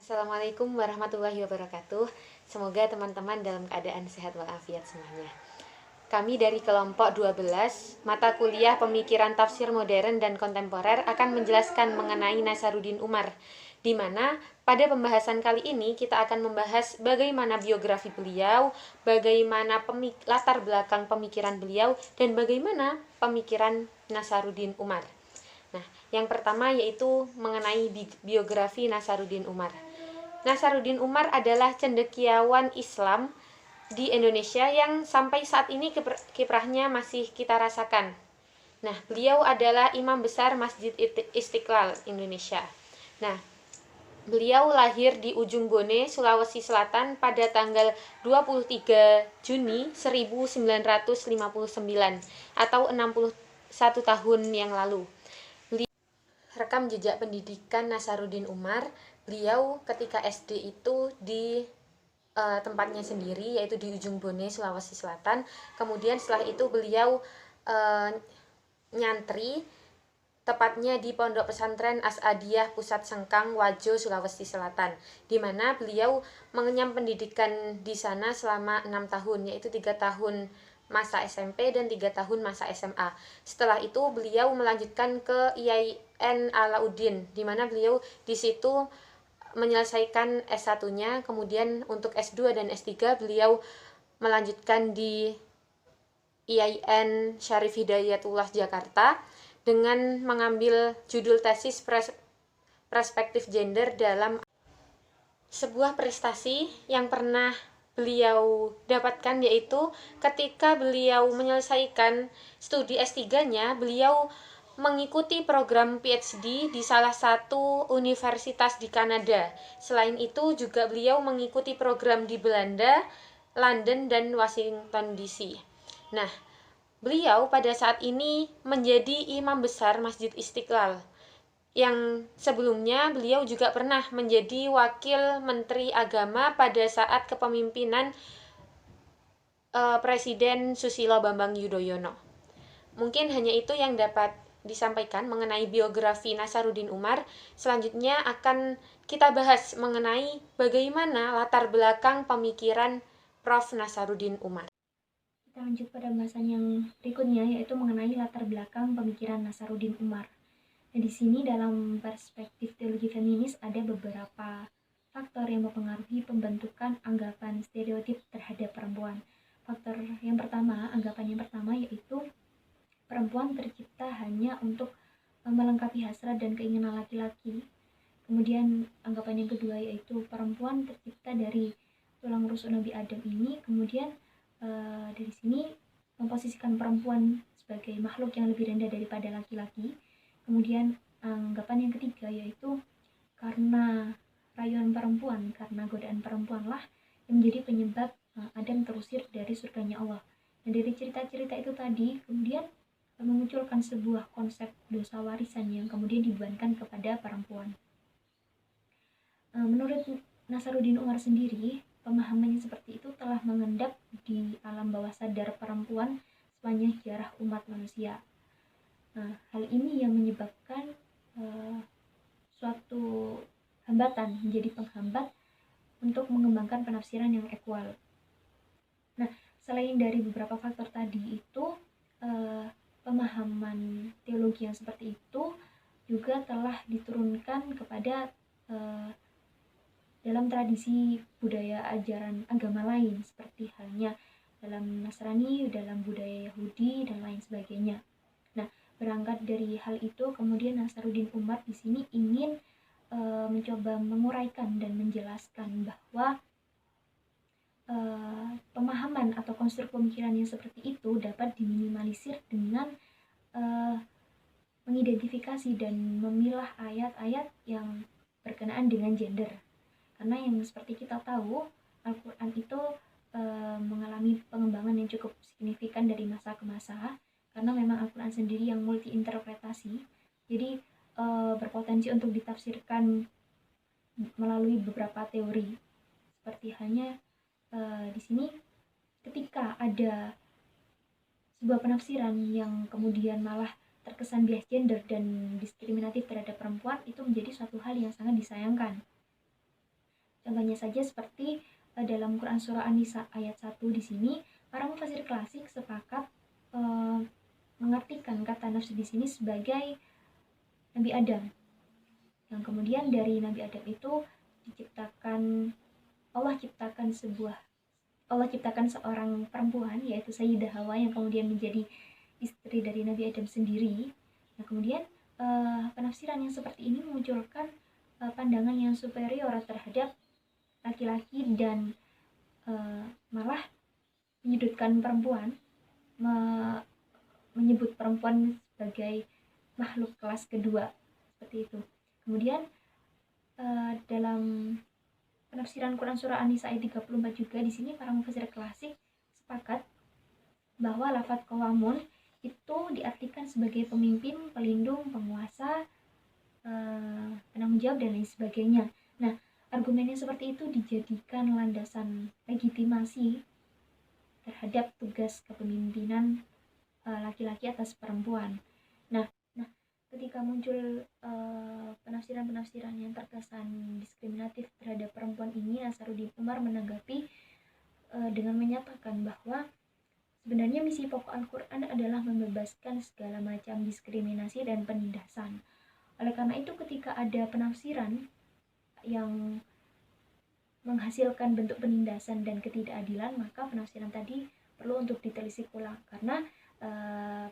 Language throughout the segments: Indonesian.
Assalamualaikum warahmatullahi wabarakatuh. Semoga teman-teman dalam keadaan sehat walafiat semuanya. Kami dari kelompok 12, mata kuliah Pemikiran Tafsir Modern dan Kontemporer akan menjelaskan mengenai Nasaruddin Umar, di mana pada pembahasan kali ini kita akan membahas bagaimana biografi beliau, bagaimana latar belakang pemikiran beliau, dan bagaimana pemikiran Nasaruddin Umar. Nah, yang pertama yaitu mengenai biografi Nasaruddin Umar. Nasaruddin Umar adalah cendekiawan Islam di Indonesia yang sampai saat ini kiprahnya masih kita rasakan. Nah, beliau adalah imam besar Masjid Istiqlal Indonesia. Nah, beliau lahir di Ujung Bone, Sulawesi Selatan pada tanggal 23 Juni 1959 atau 61 tahun yang lalu. Rekam jejak pendidikan Nasaruddin Umar, beliau ketika SD itu di tempatnya sendiri, yaitu di Ujung Bone, Sulawesi Selatan. Kemudian setelah itu beliau nyantri, tepatnya di Pondok Pesantren As-Adiyah Pusat Sengkang, Wajo, Sulawesi Selatan, di mana beliau mengenyam pendidikan di sana selama 6 tahun, yaitu 3 tahun masa SMP dan 3 tahun masa SMA. Setelah itu beliau melanjutkan ke IAIN Alauddin, di mana beliau di situ menyelesaikan S1-nya, kemudian untuk S2 dan S3 beliau melanjutkan di IAIN Syarif Hidayatullah Jakarta dengan mengambil judul tesis perspektif gender dalam sebuah prestasi yang pernah beliau dapatkan, yaitu ketika beliau menyelesaikan studi S3-nya, beliau mengikuti program PhD di salah satu universitas di Kanada. Selain itu juga beliau mengikuti program di Belanda, London, dan Washington DC. Nah, beliau pada saat ini menjadi imam besar Masjid Istiqlal, yang sebelumnya beliau juga pernah menjadi wakil Menteri Agama pada saat kepemimpinan Presiden Susilo Bambang Yudhoyono. Mungkin hanya itu yang dapat disampaikan mengenai biografi Nasaruddin Umar. Selanjutnya akan kita bahas mengenai bagaimana latar belakang pemikiran Prof. Nasaruddin Umar. Kita lanjut pada bahasan yang berikutnya, yaitu mengenai latar belakang pemikiran Nasaruddin Umar. Nah, di sini dalam perspektif teologi feminis ada beberapa faktor yang mempengaruhi pembentukan anggapan stereotip terhadap perempuan. Faktor yang pertama, anggapan yang pertama yaitu perempuan tercipta hanya untuk melengkapi hasrat dan keinginan laki-laki. Kemudian anggapan yang kedua yaitu perempuan tercipta dari tulang rusuk Nabi Adam ini. Kemudian dari sini memposisikan perempuan sebagai makhluk yang lebih rendah daripada laki-laki. Kemudian anggapan yang ketiga yaitu karena rayuan perempuan, karena godaan perempuanlah yang menjadi penyebab Adam terusir dari surganya Allah. Dan dari cerita-cerita itu tadi kemudian memunculkan sebuah konsep dosa warisan yang kemudian dibebankan kepada perempuan. Menurut Nasaruddin Umar sendiri, pemahaman yang seperti itu telah mengendap di alam bawah sadar perempuan sepanjang sejarah umat manusia. Hal ini yang menyebabkan suatu hambatan, menjadi penghambat untuk mengembangkan penafsiran yang ekwal. Nah, selain dari beberapa faktor tadi itu, pemahaman teologi yang seperti itu juga telah diturunkan kepada dalam tradisi budaya ajaran agama lain, seperti halnya dalam Nasrani, dalam budaya Yahudi, dan lain sebagainya. Nah, berangkat dari hal itu, kemudian Nasaruddin Umar di sini ingin mencoba menguraikan dan menjelaskan bahwa pemahaman atau konstruk pemikiran yang seperti itu dapat diminimalisir dengan mengidentifikasi dan memilah ayat-ayat yang berkenaan dengan gender. Karena yang seperti kita tahu, Al-Quran itu mengalami pengembangan yang cukup signifikan dari masa ke masa, karena memang Al-Quran sendiri yang multi interpretasi, jadi berpotensi untuk ditafsirkan melalui beberapa teori. Seperti halnya di sini ketika ada sebuah penafsiran yang kemudian malah terkesan bias gender dan diskriminatif terhadap perempuan, itu menjadi suatu hal yang sangat disayangkan. Contohnya saja seperti dalam Quran Surah An-Nisa ayat 1 di sini, para mufasir klasik sepakat mengartikan kata nafsu di sini sebagai Nabi Adam. Yang kemudian dari Nabi Adam itu Allah ciptakan seorang perempuan, yaitu Sayyidah Hawa, yang kemudian menjadi istri dari Nabi Adam sendiri. Nah, kemudian penafsiran yang seperti ini memunculkan pandangan yang superior terhadap laki-laki dan malah menyudutkan perempuan, menyebut perempuan sebagai makhluk kelas kedua, seperti itu. Kemudian dalam penafsiran Quran Surah An-Nisa ayat 34 juga di sini para mufasir klasik sepakat bahwa lafaz qawamun itu diartikan sebagai pemimpin, pelindung, penguasa, penanggung jawab, dan lain sebagainya. Nah, argumennya seperti itu dijadikan landasan legitimasi terhadap tugas kepemimpinan laki-laki atas perempuan. Nah, ketika muncul penafsiran-penafsiran yang terkesan diskriminatif terhadap perempuan ini, Nasaruddin Umar menanggapi dengan menyatakan bahwa sebenarnya misi pokok Al-Quran adalah membebaskan segala macam diskriminasi dan penindasan. Oleh karena itu, ketika ada penafsiran yang menghasilkan bentuk penindasan dan ketidakadilan, maka penafsiran tadi perlu untuk ditelisik ulang, karena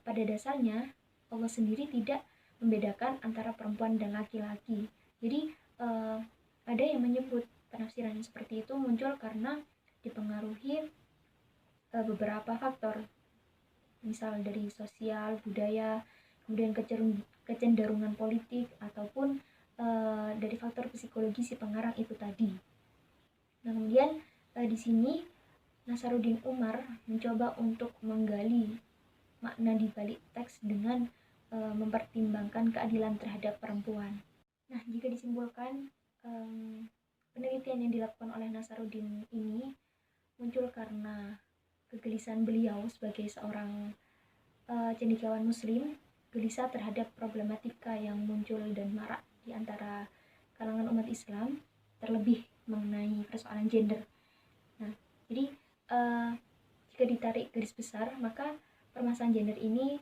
pada dasarnya Allah sendiri tidak membedakan antara perempuan dan laki-laki. Jadi ada yang menyebut penafsiran seperti itu muncul karena dipengaruhi beberapa faktor, misal dari sosial, budaya, kemudian kecenderungan politik, ataupun dari faktor psikologi si pengarang itu tadi. Nah, kemudian di sini Nasaruddin Umar mencoba untuk menggali makna di balik teks dengan mempertimbangkan keadilan terhadap perempuan. Nah, jika disimpulkan, penelitian yang dilakukan oleh Nasaruddin ini muncul karena kegelisahan beliau sebagai seorang cendekiawan muslim, gelisah terhadap problematika yang muncul dan marak di antara kalangan umat Islam, terlebih mengenai persoalan gender. Nah, jadi jika ditarik garis besar, maka permasalahan gender ini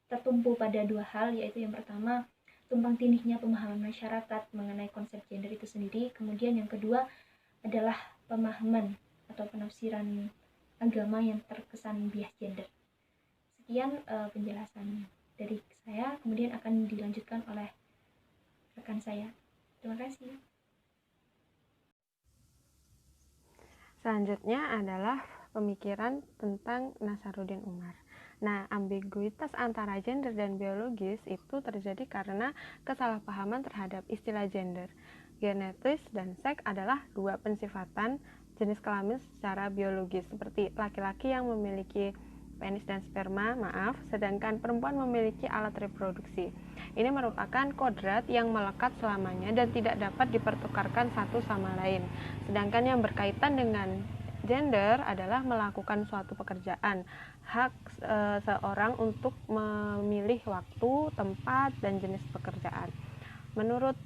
tertumpu pada dua hal, yaitu yang pertama, tumpang tindihnya pemahaman masyarakat mengenai konsep gender itu sendiri. Kemudian yang kedua adalah pemahaman atau penafsiran agama yang terkesan bias gender. Sekian penjelasan dari saya, kemudian akan dilanjutkan oleh rekan saya. Terima kasih. Selanjutnya adalah pemikiran tentang Nasaruddin Umar. Nah, ambiguitas antara gender dan biologis itu terjadi karena kesalahpahaman terhadap istilah gender. Genetis dan seks adalah dua pensifatan jenis kelamin secara biologis, seperti laki-laki yang memiliki penis dan sperma, sedangkan perempuan memiliki alat reproduksi. Ini merupakan kodrat yang melekat selamanya dan tidak dapat dipertukarkan satu sama lain. Sedangkan yang berkaitan dengan gender adalah melakukan suatu pekerjaan, hak seorang untuk memilih waktu, tempat, dan jenis pekerjaan. Menurut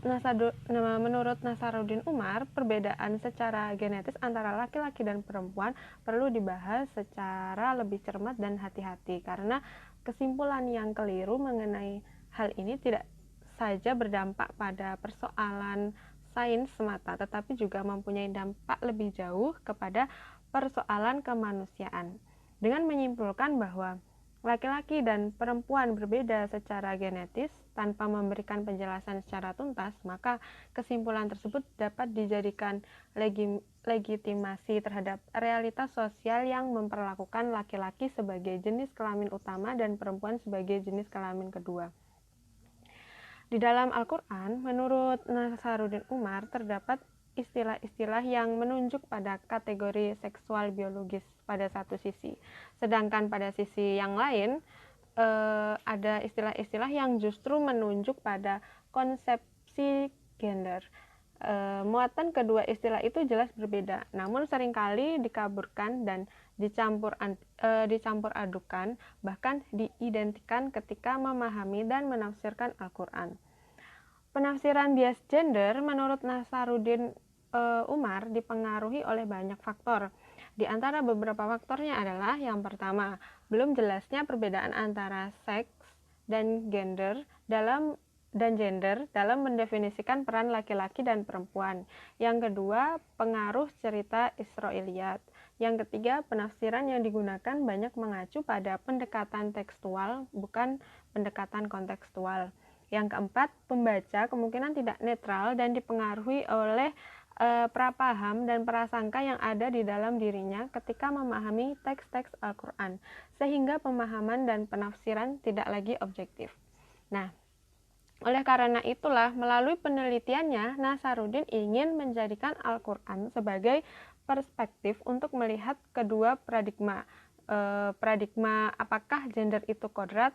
Nasaruddin Umar, perbedaan secara genetis antara laki-laki dan perempuan perlu dibahas secara lebih cermat dan hati-hati, karena kesimpulan yang keliru mengenai hal ini tidak saja berdampak pada persoalan sains semata, tetapi juga mempunyai dampak lebih jauh kepada persoalan kemanusiaan. Dengan menyimpulkan bahwa laki-laki dan perempuan berbeda secara genetis tanpa memberikan penjelasan secara tuntas, maka kesimpulan tersebut dapat dijadikan legitimasi terhadap realitas sosial yang memperlakukan laki-laki sebagai jenis kelamin utama dan perempuan sebagai jenis kelamin kedua. Di dalam Al-Quran, menurut Nasaruddin Umar, terdapat istilah-istilah yang menunjuk pada kategori seksual biologis pada satu sisi. Sedangkan pada sisi yang lain, ada istilah-istilah yang justru menunjuk pada konsepsi gender. Muatan kedua istilah itu jelas berbeda, namun seringkali dikaburkan dan dicampur adukan, bahkan diidentikan ketika memahami dan menafsirkan Al-Quran. Penafsiran bias gender menurut Nasaruddin Umar dipengaruhi oleh banyak faktor. Di antara beberapa faktornya adalah yang pertama, belum jelasnya perbedaan antara seks dan gender dalam mendefinisikan peran laki-laki dan perempuan. Yang kedua, pengaruh cerita Israiliyat. Yang ketiga, penafsiran yang digunakan banyak mengacu pada pendekatan tekstual, bukan pendekatan kontekstual. Yang keempat, pembaca kemungkinan tidak netral dan dipengaruhi oleh prapaham dan prasangka yang ada di dalam dirinya ketika memahami teks-teks Al-Quran, sehingga pemahaman dan penafsiran tidak lagi objektif. Nah, oleh karena itulah, melalui penelitiannya, Nasaruddin ingin menjadikan Al-Quran sebagai perspektif untuk melihat kedua paradigma. Paradigma apakah gender itu kodrat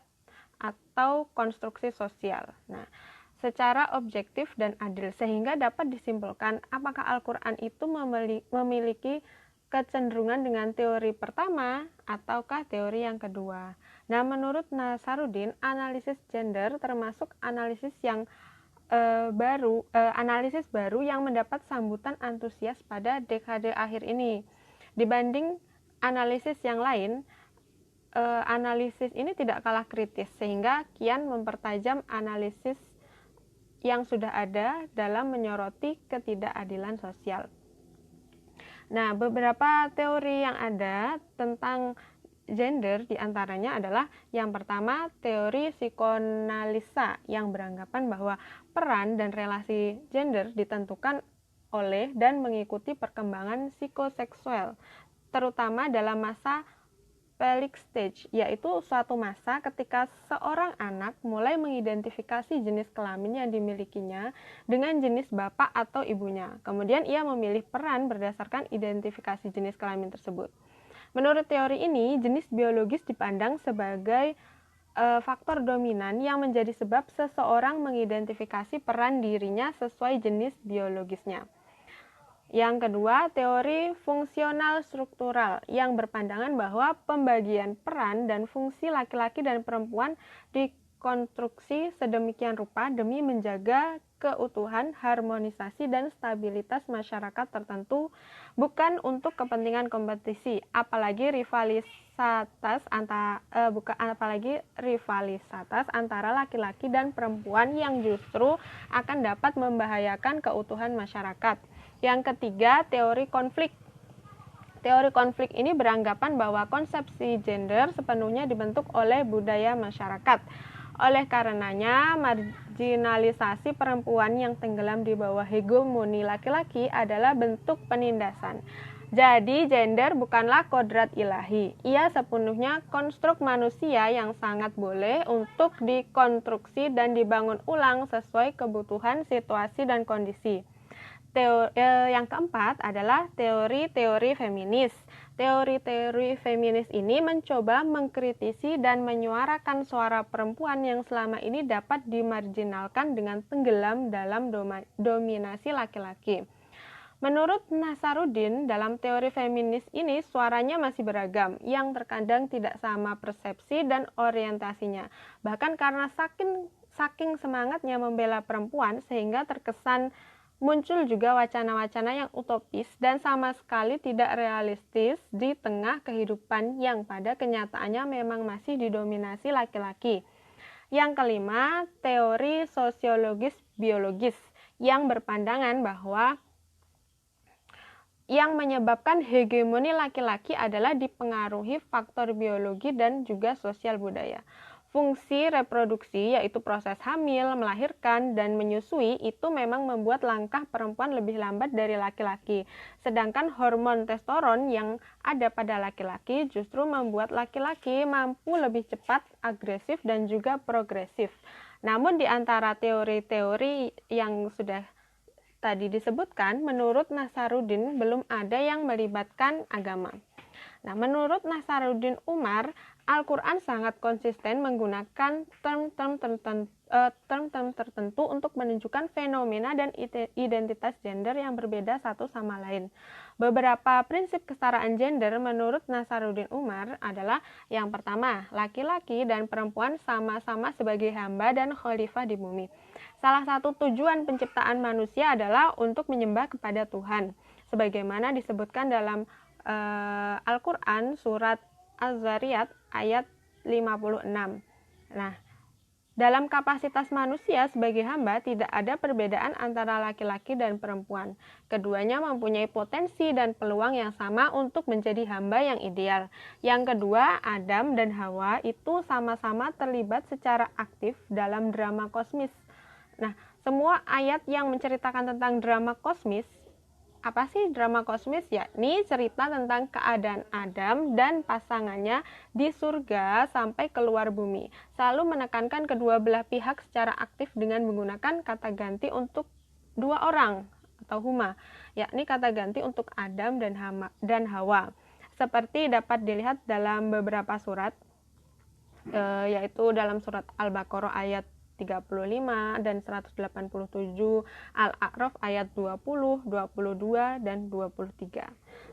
atau konstruksi sosial. Nah, secara objektif dan adil, sehingga dapat disimpulkan apakah Al-Quran itu memiliki kecenderungan dengan teori pertama ataukah teori yang kedua. Nah, menurut Nasaruddin, analisis gender termasuk analisis yang analisis baru yang mendapat sambutan antusias pada dekade akhir ini. Dibanding analisis yang lain, analisis ini tidak kalah kritis, sehingga kian mempertajam analisis yang sudah ada dalam menyoroti ketidakadilan sosial. Nah, beberapa teori yang ada tentang gender diantaranya adalah yang pertama, teori psikoanalisa yang beranggapan bahwa peran dan relasi gender ditentukan oleh dan mengikuti perkembangan psikoseksual, terutama dalam masa Pelic stage, yaitu suatu masa ketika seorang anak mulai mengidentifikasi jenis kelamin yang dimilikinya dengan jenis bapak atau ibunya. Kemudian ia memilih peran berdasarkan identifikasi jenis kelamin tersebut. Menurut teori ini, jenis biologis dipandang sebagai faktor dominan yang menjadi sebab seseorang mengidentifikasi peran dirinya sesuai jenis biologisnya. Yang kedua, teori fungsional struktural yang berpandangan bahwa pembagian peran dan fungsi laki-laki dan perempuan dikonstruksi sedemikian rupa demi menjaga keutuhan, harmonisasi, dan stabilitas masyarakat tertentu, bukan untuk kepentingan kompetisi, apalagi rivalitas antara laki-laki dan perempuan yang justru akan dapat membahayakan keutuhan masyarakat. Yang ketiga, teori konflik. Teori konflik ini beranggapan bahwa konsepsi gender sepenuhnya dibentuk oleh budaya masyarakat. Oleh karenanya, marginalisasi perempuan yang tenggelam di bawah hegemoni laki-laki adalah bentuk penindasan. Jadi, gender bukanlah kodrat ilahi. Ia sepenuhnya konstruk manusia yang sangat boleh untuk dikonstruksi dan dibangun ulang sesuai kebutuhan, situasi, dan kondisi. Yang keempat adalah teori-teori feminis. Teori-teori feminis ini mencoba mengkritisi dan menyuarakan suara perempuan yang selama ini dapat dimarginalkan dengan tenggelam dalam dominasi laki-laki. Menurut Nasaruddin, dalam teori feminis ini suaranya masih beragam, yang terkadang tidak sama persepsi dan orientasinya. Bahkan karena saking semangatnya membela perempuan sehingga terkesan muncul juga wacana-wacana yang utopis dan sama sekali tidak realistis di tengah kehidupan yang pada kenyataannya memang masih didominasi laki-laki. Yang kelima, teori sosiologis biologis yang berpandangan bahwa yang menyebabkan hegemoni laki-laki adalah dipengaruhi faktor biologi dan juga sosial budaya. Fungsi reproduksi, yaitu proses hamil, melahirkan, dan menyusui, itu memang membuat langkah perempuan lebih lambat dari laki-laki. Sedangkan hormon testosteron yang ada pada laki-laki justru membuat laki-laki mampu lebih cepat, agresif, dan juga progresif. Namun di antara teori-teori yang sudah tadi disebutkan, menurut Nasaruddin belum ada yang melibatkan agama. Nah, menurut Nasaruddin Umar, Al-Quran sangat konsisten menggunakan term-term tertentu untuk menunjukkan fenomena dan identitas gender yang berbeda satu sama lain. Beberapa prinsip kesetaraan gender menurut Nasaruddin Umar adalah yang pertama, laki-laki dan perempuan sama-sama sebagai hamba dan khalifah di bumi. Salah satu tujuan penciptaan manusia adalah untuk menyembah kepada Tuhan, sebagaimana disebutkan dalam Al-Quran surat Az-Zariyat ayat 56. Nah, dalam kapasitas manusia sebagai hamba tidak ada perbedaan antara laki-laki dan perempuan. Keduanya mempunyai potensi dan peluang yang sama untuk menjadi hamba yang ideal. Yang kedua, Adam dan Hawa itu sama-sama terlibat secara aktif dalam drama kosmis. Nah, semua ayat yang menceritakan tentang drama kosmis, apa sih drama kosmis? Yakni cerita tentang keadaan Adam dan pasangannya di surga sampai keluar bumi. Selalu menekankan kedua belah pihak secara aktif dengan menggunakan kata ganti untuk dua orang atau huma, yakni kata ganti untuk Adam dan Hawa. Seperti dapat dilihat dalam beberapa surat, yaitu dalam surat Al-Baqarah ayat 35 dan 187, Al-A'raf ayat 20, 22, dan 23.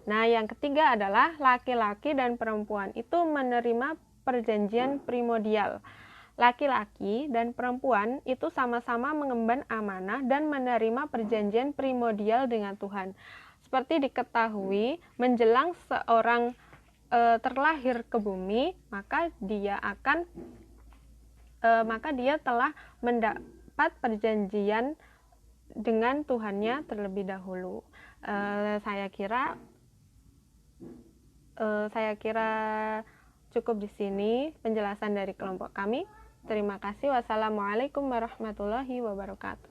Nah, yang ketiga adalah laki-laki dan perempuan itu menerima perjanjian primordial. Laki-laki dan perempuan itu sama-sama mengemban amanah dan menerima perjanjian primordial dengan Tuhan. Seperti diketahui, menjelang seorang terlahir ke bumi, maka dia telah mendapat perjanjian dengan Tuhannya terlebih dahulu. Saya kira cukup di sini penjelasan dari kelompok kami. Terima kasih. Wassalamualaikum warahmatullahi wabarakatuh.